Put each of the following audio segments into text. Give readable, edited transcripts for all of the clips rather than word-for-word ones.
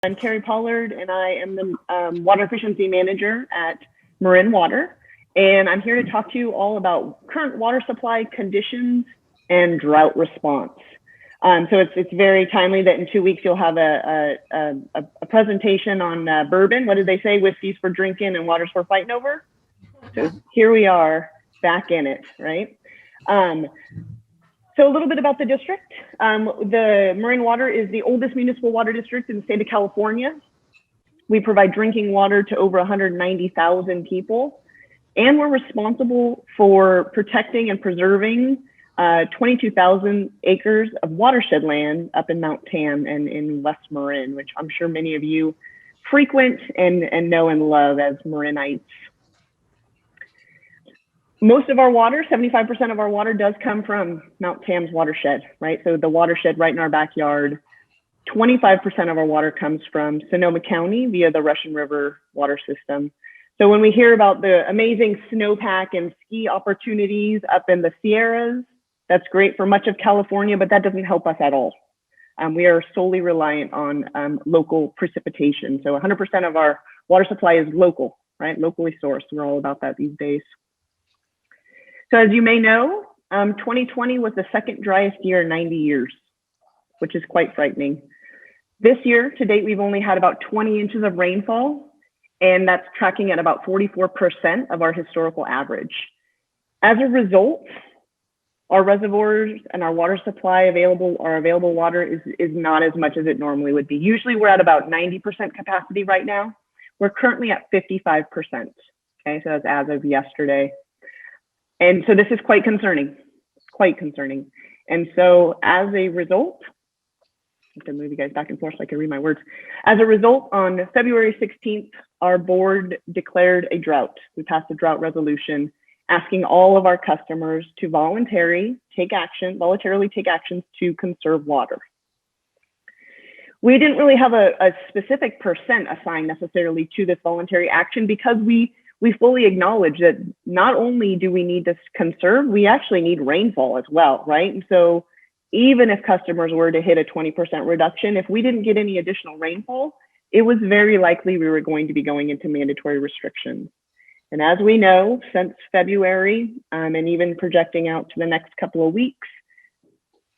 I'm Carrie Pollard, and I am the Water Efficiency Manager at Marin Water. And I'm here to talk to you all about current water supply conditions and drought response. So it's very timely that in 2 weeks you'll have a presentation on bourbon. What did they say? Whiskey's for drinking and water's for fighting over. So here we are back in it, right? So a little bit about the district. The Marin Water is the oldest municipal water district in the state of California. We provide drinking water to over 190,000 people, and we're responsible for protecting and preserving 22,000 acres of watershed land up in Mount Tam and in West Marin, which I'm sure many of you frequent and know and love as Marinites. Most of our water, 75% of our water does come from Mount Tam's watershed, right? So the watershed right in our backyard. 25% of our water comes from Sonoma County via the Russian River water system. So when we hear about the amazing snowpack and ski opportunities up in the Sierras, that's great for much of California, but that doesn't help us at all. We are solely reliant on local precipitation. So 100% of our water supply is local, right? Locally sourced. We're all about that these days. So as you may know, 2020 was the second driest year in 90 years, which is quite frightening. This year, to date, we've only had about 20 inches of rainfall, and that's tracking at about 44% of our historical average. As a result, our reservoirs and our water supply available water is not as much as it normally would be. Usually we're at about 90% capacity right now. We're currently at 55%, okay? So that's as of yesterday. And so this is quite concerning, And so as a result, I can move you guys back and forth so I can read my words. As a result, on February 16th, our board declared a drought. We passed a drought resolution asking all of our customers to voluntarily take actions to conserve water. We didn't really have a specific percent assigned necessarily to this voluntary action because we fully acknowledge that not only do we need to conserve, we actually need rainfall as well, right? And so even if customers were to hit a 20% reduction, if we didn't get any additional rainfall, it was very likely we were going to be going into mandatory restrictions. And as we know, since February, and even projecting out to the next couple of weeks,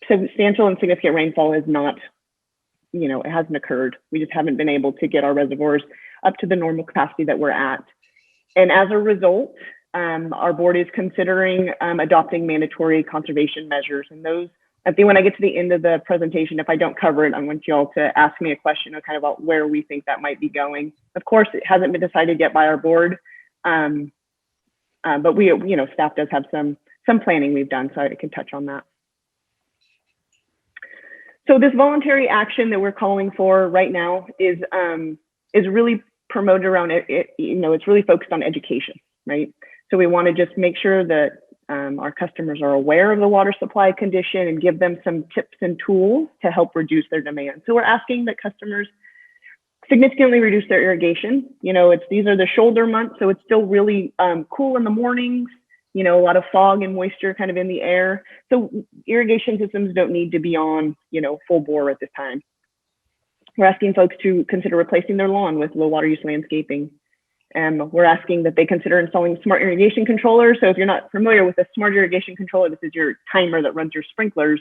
substantial and significant rainfall is not, it hasn't occurred. We just haven't been able to get our reservoirs up to the normal capacity that we're at. And as a result, our board is considering adopting mandatory conservation measures. And those, I think when I get to the end of the presentation, if I don't cover it, I want you all to ask me a question kind of about where we think that might be going. Of course, it hasn't been decided yet by our board, but we, staff does have some planning we've done, so I can touch on that. So this voluntary action that we're calling for right now is really promoted around it. It's really focused on education, right? So we want to just make sure that our customers are aware of the water supply condition and give them some tips and tools to help reduce their demand. So we're asking that customers significantly reduce their irrigation. These are the shoulder months, so it's still really cool in the mornings, a lot of fog and moisture kind of in the air. So irrigation systems don't need to be on, full bore at this time. We're asking folks to consider replacing their lawn with low water use landscaping. And we're asking that they consider installing smart irrigation controllers. So if you're not familiar with a smart irrigation controller, this is your timer that runs your sprinklers.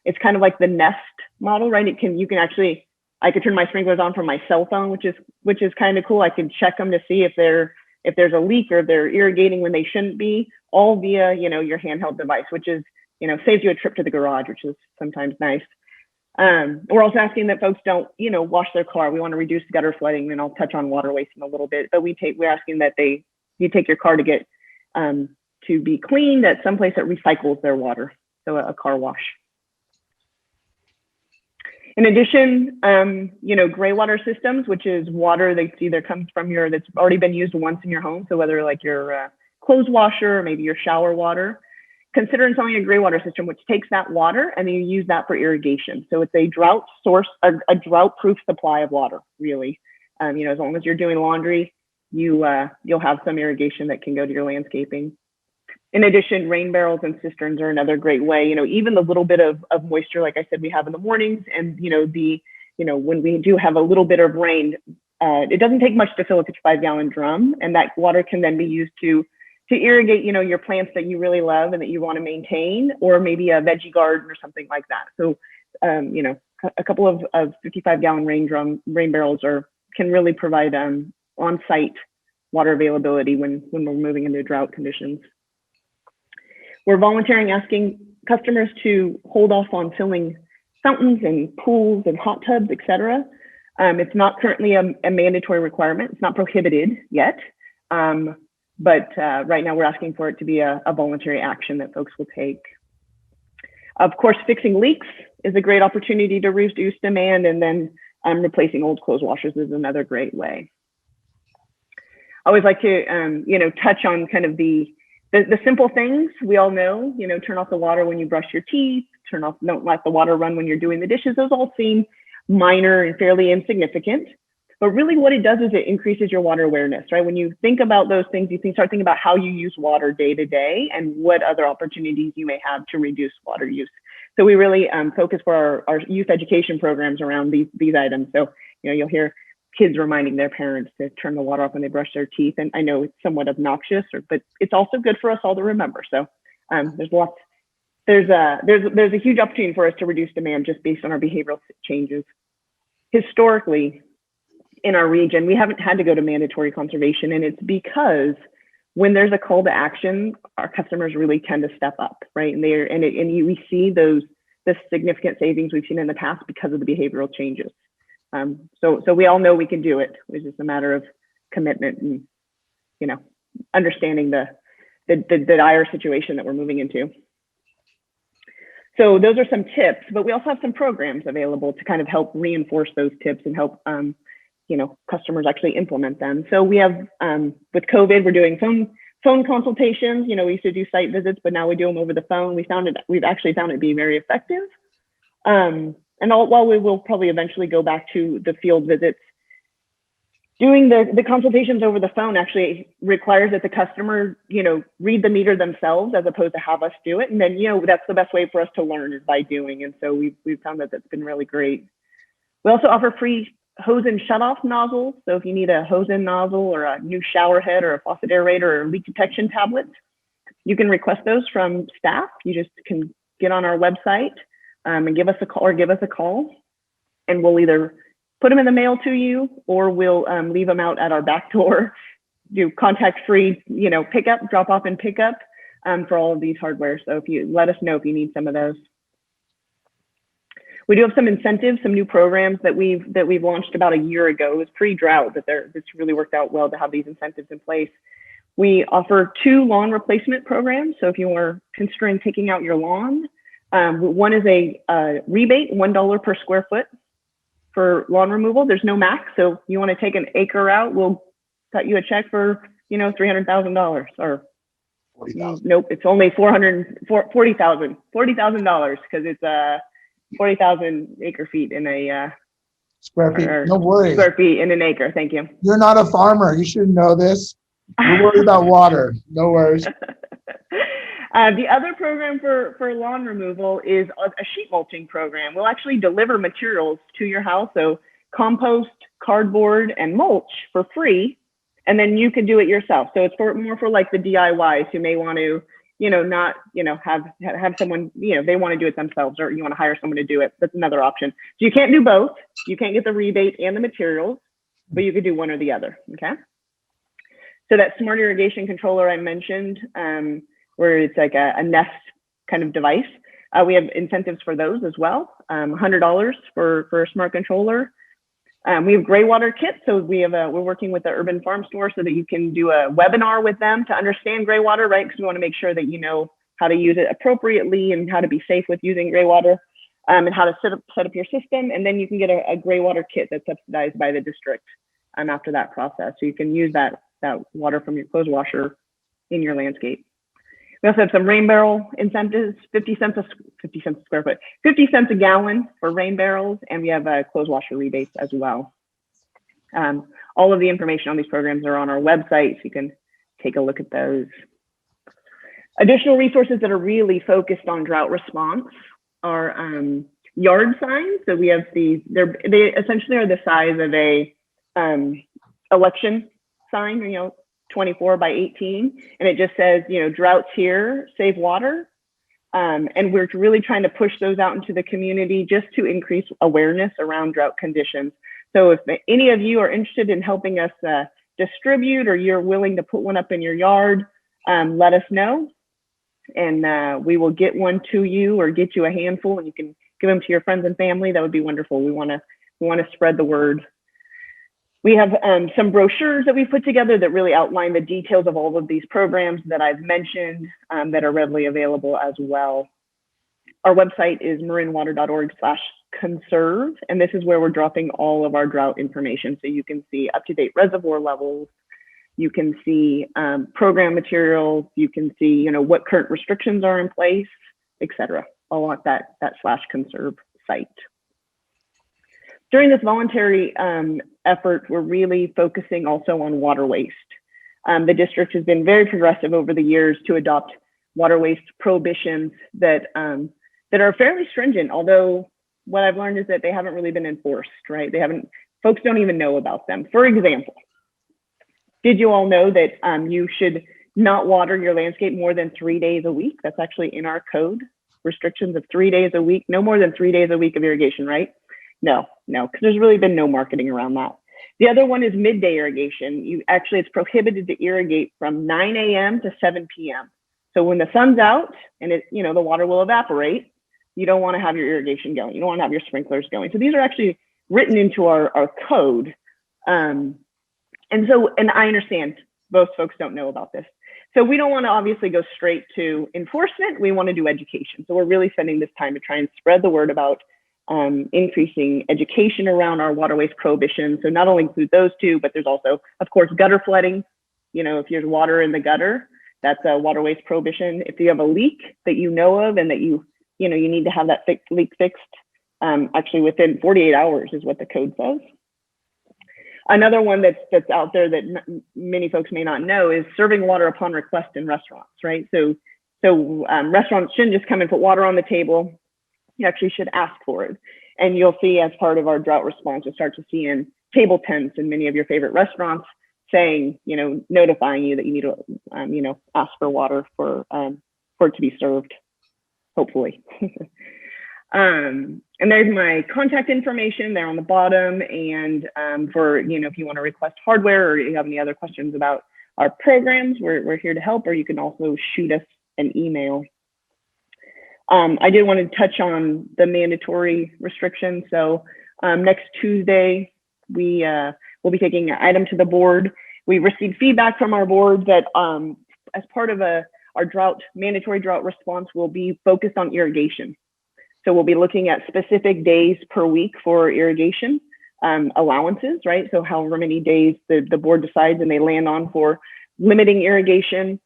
It's kind of like the Nest model, right? I could turn my sprinklers on from my cell phone, which is kind of cool. I can check them to see if there's a leak or if they're irrigating when they shouldn't be, all via, your handheld device, which is, saves you a trip to the garage, which is sometimes nice. We're also asking that folks don't, wash their car. We want to reduce gutter flooding, and I'll touch on water waste in a little bit. But we're asking that you take your car to get to be cleaned at some place that recycles their water, so a car wash. In addition, gray water systems, which is water that either comes from that's already been used once in your home, so whether like your clothes washer or maybe your shower water. Consider installing a gray water system, which takes that water and then you use that for irrigation. So it's a drought source, a drought-proof supply of water, really. As long as you're doing laundry, you'll have some irrigation that can go to your landscaping. In addition, rain barrels and cisterns are another great way. Even the little bit of moisture, like I said, we have in the mornings, and the when we do have a little bit of rain, it doesn't take much to fill a 55-gallon drum, and that water can then be used to irrigate, your plants that you really love and that you want to maintain, or maybe a veggie garden or something like that. So, a couple of 55-gallon rain barrels can really provide on-site water availability when we're moving into drought conditions. We're volunteering, asking customers to hold off on filling fountains and pools and hot tubs, etc. It's not currently a mandatory requirement. It's not prohibited yet. But right now we're asking for it to be a voluntary action that folks will take. Of course, fixing leaks is a great opportunity to reduce demand, and then replacing old clothes washers is another great way. I always like to, touch on kind of the simple things we all know, turn off the water when you brush your teeth, don't let the water run when you're doing the dishes. Those all seem minor and fairly insignificant. But really what it does is it increases your water awareness, right? When you think about those things, you can start thinking about how you use water day to day and what other opportunities you may have to reduce water use. So we really focus for our youth education programs around these items. So, you'll hear kids reminding their parents to turn the water off when they brush their teeth. And I know it's somewhat obnoxious, but it's also good for us all to remember. So there's a huge opportunity for us to reduce demand just based on our behavioral changes. Historically, in our region, we haven't had to go to mandatory conservation, and it's because when there's a call to action, our customers really tend to step up, right? And we see the significant savings we've seen in the past because of the behavioral changes. So we all know we can do it. It's just a matter of commitment and understanding the dire situation that we're moving into. So those are some tips, but we also have some programs available to kind of help reinforce those tips and help customers actually implement them. So we have, with COVID, we're doing phone consultations. We used to do site visits, but now we do them over the phone. We've actually found it be very effective. And while we will probably eventually go back to the field visits, doing the consultations over the phone actually requires that the customer, read the meter themselves as opposed to have us do it. And then, that's the best way for us to learn is by doing. And so we've found that that's been really great. We also offer free hose and shutoff nozzles. So if you need a hose in nozzle or a new shower head or a faucet aerator or leak detection tablets, you can request those from staff. You just can get on our website and give us a call, and we'll either put them in the mail to you or we'll leave them out at our back door. Do contact-free, pickup, drop off and pickup for all of these hardware. So if you let us know if you need some of those. We do have some incentives, some new programs that we've launched about a year ago. It was pre-drought, but it's really worked out well to have these incentives in place. We offer 2 lawn replacement programs. So if you are considering taking out your lawn, one is a rebate, $1 per square foot for lawn removal. There's no max. So if you want to take an acre out, we'll cut you a check for, $300,000 or 40,000. Nope, it's only $40,000 because it's 40,000 acre feet in a Square feet. No worries. Square feet in an acre. Thank you. You're not a farmer. You should know this. You're worried about water. No worries. The other program for lawn removal is a sheet mulching program. We'll actually deliver materials to your house. So compost, cardboard, and mulch for free. And then you can do it yourself. So it's more for like the DIYs who may want to, not, have someone, they want to do it themselves, or you want to hire someone to do it. That's another option. So you can't do both. You can't get the rebate and the materials, but you could do one or the other. Okay. So that smart irrigation controller I mentioned, where it's like a Nest kind of device. We have incentives for those as well. $100 for a smart controller. We have gray water kits. So we're working with the urban farm store so that you can do a webinar with them to understand gray water, right? Because we want to make sure that you know how to use it appropriately and how to be safe with using gray water, and how to set up your system. And then you can get a gray water kit that's subsidized by the district after that process. So you can use that water from your clothes washer in your landscape. We also have some rain barrel incentives, 50 cents a square foot, 50 cents a gallon for rain barrels, and we have clothes washer rebates as well. All of the information on these programs are on our website, so you can take a look at those. Additional resources that are really focused on drought response are yard signs. So we have they essentially are the size of a election sign, 24 by 18, and it just says, droughts here, save water. And we're really trying to push those out into the community just to increase awareness around drought conditions. So if any of you are interested in helping us distribute, or you're willing to put one up in your yard, let us know, and we will get one to you, or get you a handful, and you can give them to your friends and family. That would be wonderful. We want to spread the word. We have some brochures that we've put together that really outline the details of all of these programs that I've mentioned, that are readily available as well. Our website is marinwater.org/conserve, and this is where we're dropping all of our drought information. So you can see up-to-date reservoir levels, you can see program materials, you can see what current restrictions are in place, etc. All at that /conserve site. During this voluntary effort, we're really focusing also on water waste. The district has been very progressive over the years to adopt water waste prohibitions that are fairly stringent, although what I've learned is that they haven't really been enforced, right? Folks don't even know about them. For example, did you all know that you should not water your landscape more than 3 days a week? That's actually in our code, restrictions of 3 days a week, no more than 3 days a week of irrigation, right? No, because there's really been no marketing around that. The other one is midday irrigation. It's prohibited to irrigate from 9 a.m. to 7 p.m. So when the sun's out and the water will evaporate, you don't want to have your irrigation going. You don't want to have your sprinklers going. So these are actually written into our code. And I understand most folks don't know about this. So we don't want to obviously go straight to enforcement. We want to do education. So we're really spending this time to try and spread the word about increasing education around our water waste prohibition. So not only include those two, but there's also, of course, gutter flooding. If there's water in the gutter, that's a water waste prohibition. If you have a leak that you know of and that you need to have that leak fixed, actually within 48 hours is what the code says. Another one that's out there that many folks may not know is serving water upon request in restaurants, right? So restaurants shouldn't just come and put water on the table. You actually should ask for it. And you'll see, as part of our drought response, you'll start to see in table tents in many of your favorite restaurants saying, notifying you that you need to, ask for water for it to be served, hopefully. And there's my contact information there on the bottom. And for, if you want to request hardware, or you have any other questions about our programs, we're here to help, or you can also shoot us an email. I did want to touch on the mandatory restrictions. So next Tuesday, we will be taking an item to the board. We received feedback from our board that as part of our mandatory drought response, we'll be focused on irrigation. So we'll be looking at specific days per week for irrigation allowances, right? So however many days the board decides and they land on for limiting irrigation.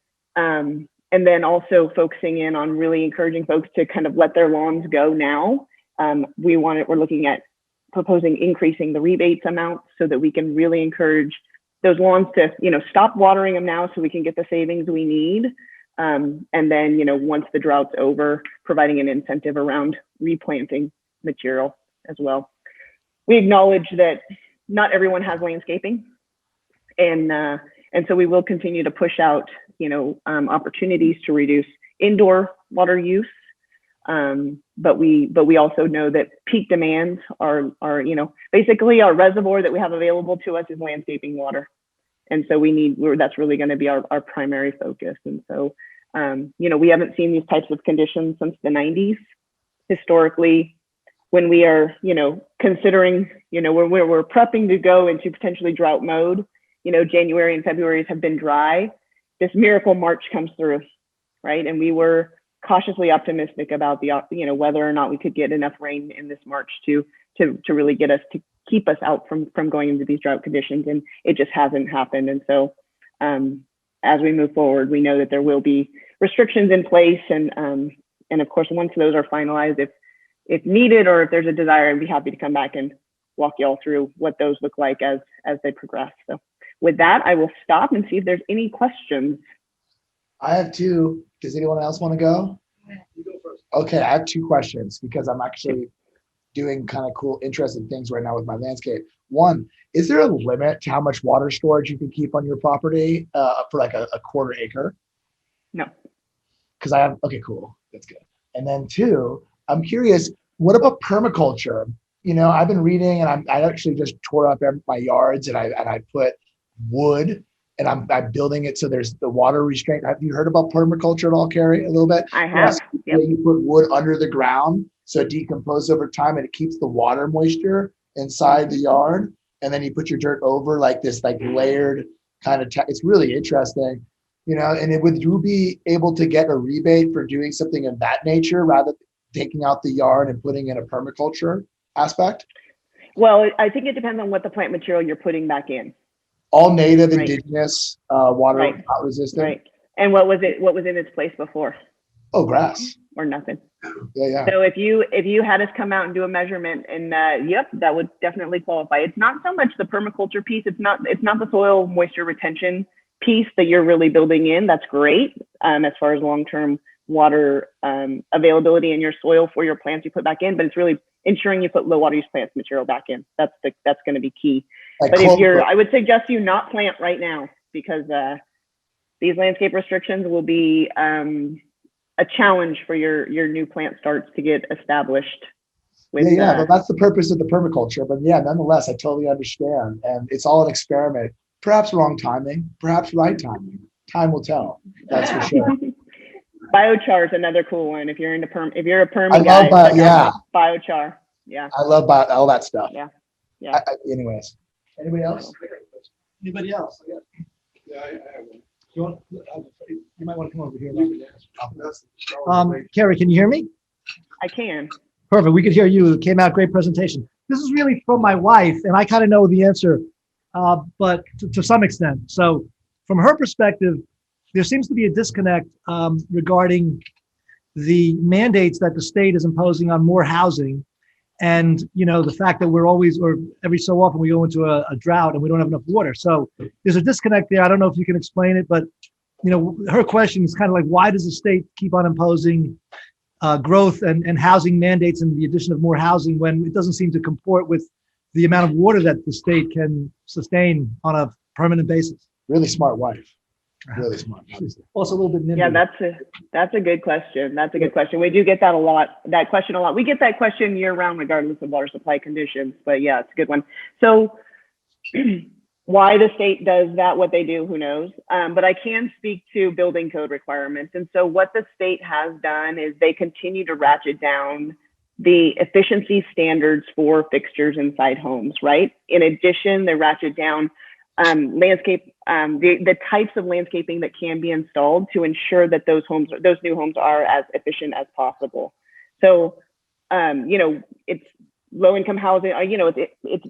And then also focusing in on really encouraging folks to kind of let their lawns go now. We're looking at proposing increasing the rebates amount so that we can really encourage those lawns to, stop watering them now so we can get the savings we need. And then, once the drought's over, providing an incentive around replanting material as well. We acknowledge that not everyone has landscaping, and so we will continue to push out opportunities to reduce indoor water use. But we also know that peak demands are basically our reservoir that we have available to us is landscaping water. And so that's really going to be our primary focus. And so, we haven't seen these types of conditions since the 90s. Historically, when we are, considering, when we're prepping to go into potentially drought mode, January and February have been dry. This miracle March comes through, right? And we were cautiously optimistic about whether or not we could get enough rain in this March to really get us to keep us out from going into these drought conditions, and it just hasn't happened. And so as we move forward, we know that there will be restrictions in place, and of course, once those are finalized, if needed or if there's a desire, I'd be happy to come back and walk you all through what those look like as they progress. So with that, I will stop and see if there's any questions. I have two. Does anyone else want to go? You go first. Okay, I have two questions because I'm actually doing kind of cool, interesting things right now with my landscape. One, is there a limit to how much water storage you can keep on your property for like a quarter acre? No. Because I have, okay, cool. That's good. And then two, I'm curious, what about permaculture? You know, I've been reading and I actually just tore up my yards and I put wood and I'm building it so there's the water restraint. Have you heard about permaculture at all, Carrie? A little bit? I have. Yep. You put wood under the ground so it decomposes over time and it keeps the water moisture inside the yard. And then you put your dirt over like this, like layered kind of, it's really interesting. You know, and would you be able to get a rebate for doing something of that nature rather than taking out the yard and putting in a permaculture aspect? Well, I think it depends on what the plant material you're putting back in. All native, Right. indigenous, water Right. not resistant. Right. And what was in its place before? Oh, grass. Or nothing. Yeah. So if you had us come out and do a measurement, and yep, that would definitely qualify. It's not so much the permaculture piece. It's not the soil moisture retention piece that you're really building in. That's great as far as long-term water availability in your soil for your plants you put back in, but it's really ensuring you put low water use plants material back in. That's going to be key. Like but I would suggest you not plant right now because these landscape restrictions will be a challenge for your new plant starts to get established. With, but that's the purpose of the permaculture. But yeah, nonetheless, I totally understand. And it's all an experiment. Perhaps wrong timing, perhaps right timing. Time will tell. That's for sure. Biochar is another cool one. If you're into if you're a perma I guy, love biochar. Yeah. I love all that stuff. Yeah. Anyways, anybody else? Anybody else? Yeah, I have one. You might want to come over here. Carrie, can you hear me? I can. Perfect. We could hear you. It came out great presentation. This is really from my wife, and I kind of know the answer, but to some extent. So from her perspective, there seems to be a disconnect regarding the mandates that the state is imposing on more housing. And, you know, the fact that we're always, or every so often we go into a drought and we don't have enough water. So there's a disconnect there. I don't know if you can explain it, but, you know, her question is kind of like, why does the state keep on imposing growth and housing mandates and the addition of more housing when it doesn't seem to comport with the amount of water that the state can sustain on a permanent basis? Really smart wife. Really smart. Also a little bit nimble. Yeah, that's a good question. That's a good question. We do get that question a lot. We get that question year round, regardless of water supply conditions. But yeah, it's a good one. So why the state does that, what they do, who knows? But I can speak to building code requirements. And so what the state has done is they continue to ratchet down the efficiency standards for fixtures inside homes, right? In addition, they ratchet down the types of landscaping that can be installed to ensure that those new homes are as efficient as possible. So, you know, it's low income housing, you know, it's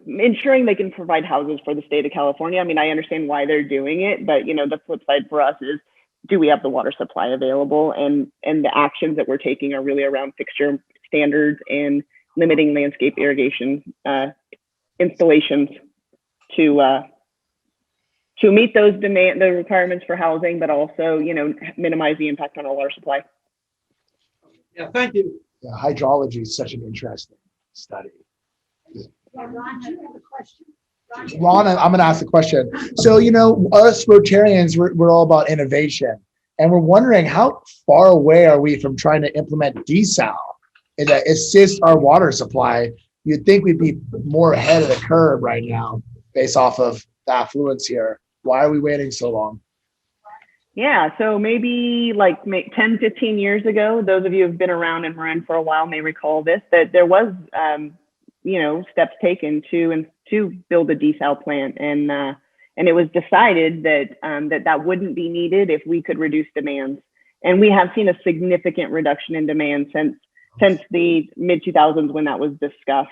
ensuring they can provide houses for the state of California. I mean, I understand why they're doing it, but you know, the flip side for us is, do we have the water supply available? And the actions that we're taking are really around fixture standards and limiting landscape irrigation installations to meet those the requirements for housing, but also, you know, minimize the impact on our water supply. Yeah, thank you. Yeah, hydrology is such an interesting study. Ron, do you have a question? Ron, I'm going to ask the question. So, you know, us Rotarians, we're all about innovation. And we're wondering, how far away are we from trying to implement desal and assist our water supply? You'd think we'd be more ahead of the curve right now based off of the affluence here. Why are we waiting so long? Yeah, so maybe like 10, 15 years ago, those of you who've been around in Marin for a while may recall this, that there was, you know, steps taken to build a desal plant. And it was decided that that wouldn't be needed if we could reduce demands. And we have seen a significant reduction in demand since the mid 2000s when that was discussed.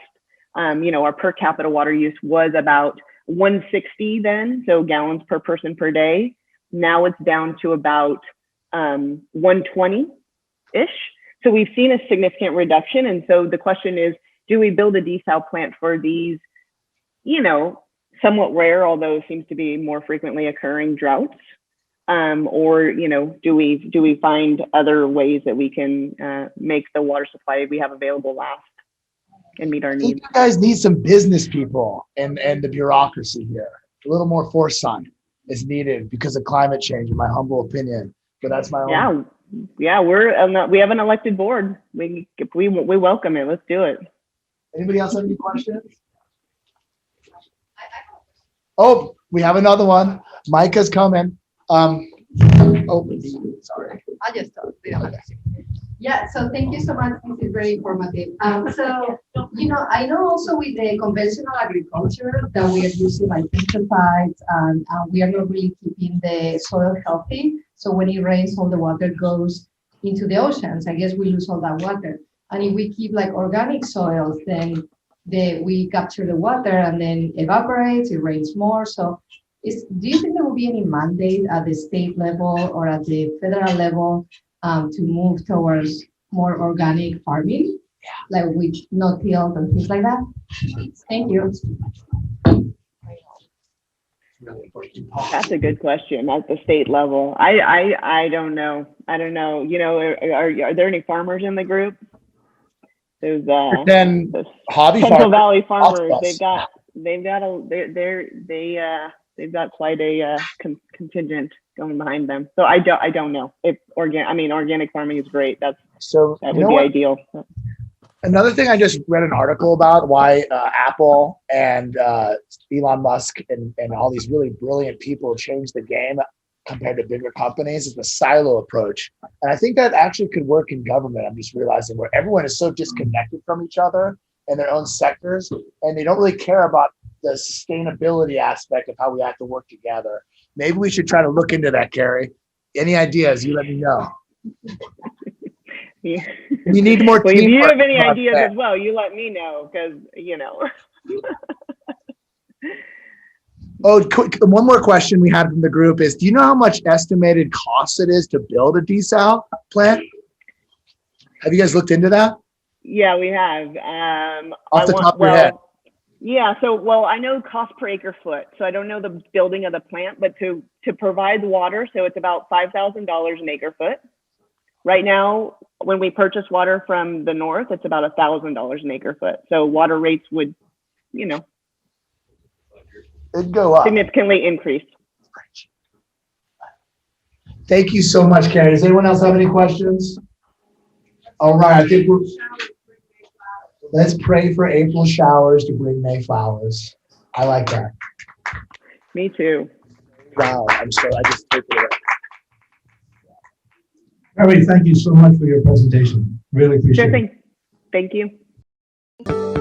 You know, our per capita water use was about 160 then, so gallons per person per day. Now it's down to about 120-ish. So we've seen a significant reduction. And so the question is, do we build a desal plant for these, you know, somewhat rare, although seems to be more frequently occurring droughts? Or, you know, do we find other ways that we can make the water supply we have available last? and meet our I think needs. you guys need some business people and the bureaucracy here. A little more foresight is needed because of climate change, in my humble opinion. But that's my own. Yeah, we have an elected board. We welcome it. Let's do it. Anybody else have any questions? Oh, we have another one. Micah's coming. Sorry. I just thought, yeah, so thank you so much. This is very informative. So, I know also with the conventional agriculture that we are using like pesticides and we are not really keeping the soil healthy. So when it rains, all the water goes into the oceans. I guess we lose all that water. And if we keep like organic soils, then we capture the water and then evaporates, it rains more. So do you think there will be any mandate at the state level or at the federal level to move towards more organic farming, like with no-till and things like that? Thank you. That's a good question. At the state level, I don't know. I don't know. Are there any farmers in the group? There's Then hobby Central farmers. Valley farmers. Hospitals. They've got quite a contingent going behind them. So I don't know if organic farming is great. That would be ideal. Another thing I just read an article about why Apple and Elon Musk and all these really brilliant people changed the game compared to bigger companies is the silo approach. And I think that actually could work in government. I'm just realizing where everyone is so disconnected from each other in their own sectors, and they don't really care about the sustainability aspect of how we have to work together. Maybe we should try to look into that, Carrie. Any ideas, you let me know. Yeah. We need more Well, if you teamwork have any across ideas that. as well, you let me know because Oh, one more question we had from the group is, do you know how much estimated cost it is to build a desal plant? Have you guys looked into that? Yeah, we have. Off the top of your head. Yeah, so I know cost per acre foot. So I don't know the building of the plant, but to provide the water, so it's about $5,000 an acre foot. Right now, when we purchase water from the north, it's about $1,000 an acre foot. So water rates would, It'd go up. significantly increase. Thank you so much, Carrie. Does anyone else have any questions? All right, I think let's pray for April showers to bring May flowers. I like that. Me too. Wow, I just take it away. Carrie, thank you so much for your presentation. Really appreciate Sure it. thing. Thank you.